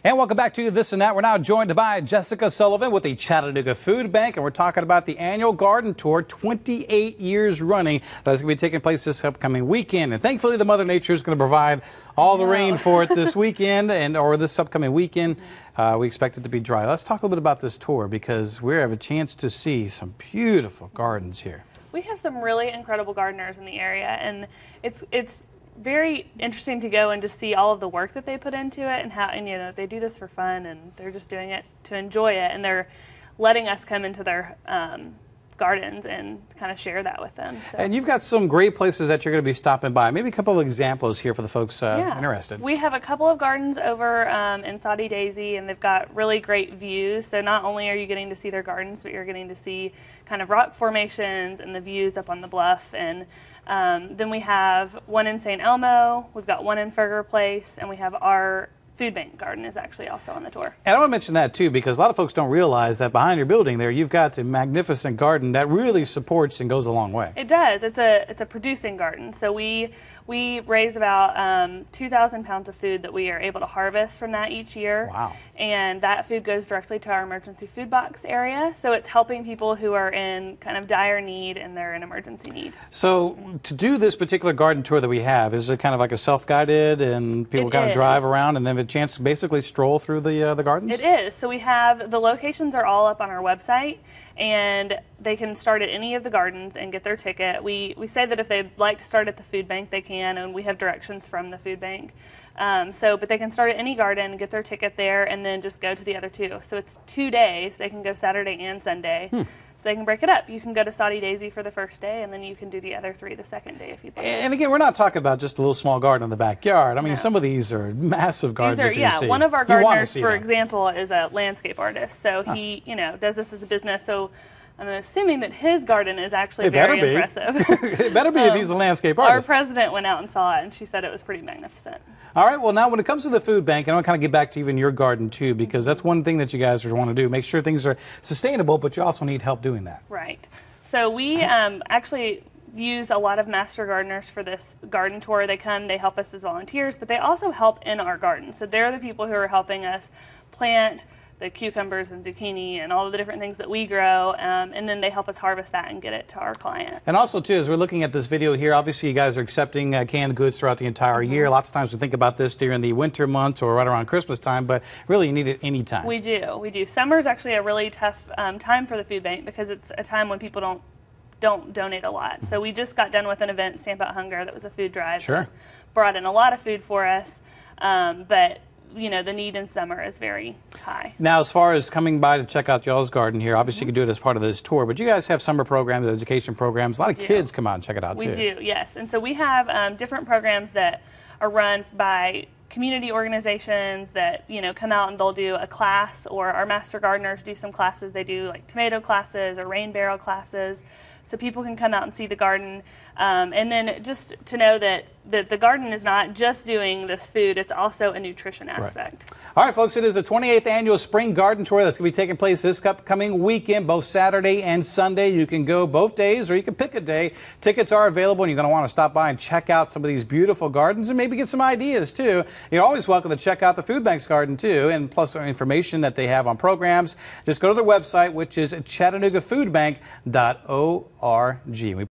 And welcome back to This and That. We're now joined by Jessica Sullivan with the Chattanooga Food Bank, and we're talking about the annual garden tour, 28 years running. That's going to be taking place this upcoming weekend. And thankfully, the Mother Nature is going to provide all the rain for it this weekend or this upcoming weekend. We expect it to be dry. Let's talk a little bit about this tour because we have a chance to see some beautiful gardens here. We have some really incredible gardeners in the area, and it's very interesting to go and just see all of the work that they put into it, and how, and you know, they do this for fun and they're just doing it to enjoy it, and they're letting us come into their gardens and kind of share that with them. So. And you've got some great places that you're going to be stopping by. Maybe a couple of examples here for the folks interested. We have a couple of gardens over in Soddy Daisy, and they've got really great views. So not only are you getting to see their gardens, but you're getting to see kind of rock formations and the views up on the bluff. And then we have one in St. Elmo, we've got one in Ferger Place, and we have our food bank garden is actually also on the tour. And I want to mention that too, because a lot of folks don't realize that behind your building there, you've got a magnificent garden that really supports and goes a long way. It does. It's a producing garden. So we raise about 2,000 pounds of food that we are able to harvest from that each year. Wow. And that food goes directly to our emergency food box area. So it's helping people who are in kind of dire need and they're in emergency need. So to do this particular garden tour that we have, is it kind of like a self-guided and people kind of drive around and then have a chance to basically stroll through the gardens? It is. So we have, the locations are all up on our website, and they can start at any of the gardens and get their ticket. We say that if they'd like to start at the food bank, they can, and we have directions from the food bank. But they can start at any garden and get their ticket there and then just go to the other two. So it's 2 days. They can go Saturday and Sunday. So they can break it up. You can go to Soddy Daisy for the first day, and then you can do the other 3 the second day if you'd like. And again, we're not talking about just a little small garden in the backyard. I mean, some of these are massive gardens. These are, yeah. One of our gardeners, for example, is a landscape artist. So he, does this as a business. So I'm assuming that his garden is actually very impressive. It better be if he's a landscape artist. Our president went out and saw it, and she said it was pretty magnificent. All right, well, now when it comes to the food bank, I want to kind of get back to even your garden too, because that's one thing that you guys want to do. Make sure things are sustainable, but you also need help doing that. Right. So we actually use a lot of master gardeners for this garden tour. They come, they help us as volunteers, but they also help in our garden. So they're the people who are helping us plant the cucumbers and zucchini and all of the different things that we grow, and then they help us harvest that and get it to our clients. And also too, as we're looking at this video here, obviously you guys are accepting canned goods throughout the entire year. Lots of times we think about this during the winter months or right around Christmas time, but really you need it any time. We do. Summer is actually a really tough time for the food bank because it's a time when people don't donate a lot. So we just got done with an event, Stamp Out Hunger, that was a food drive. Sure. Brought in a lot of food for us, but the need in summer is very high. Now, as far as coming by to check out y'all's garden here, obviously you can do it as part of this tour, but you guys have summer programs, education programs. A lot of kids come out and check it out too. We do, yes. And so we have different programs that are run by community organizations that come out and they'll do a class, or our master gardeners do some classes. They do like tomato classes or rain barrel classes, so people can come out and see the garden, and then just to know that the garden is not just doing this food, it's also a nutrition aspect. Right. All right, folks, it is the 28th annual spring garden tour that's going to be taking place this upcoming weekend, both Saturday and Sunday. You can go both days or you can pick a day. Tickets are available, and you're going to want to stop by and check out some of these beautiful gardens and maybe get some ideas too. You're always welcome to check out the food bank's garden too, and plus information that they have on programs. Just go to their website, which is ChattanoogaFoodBank.org.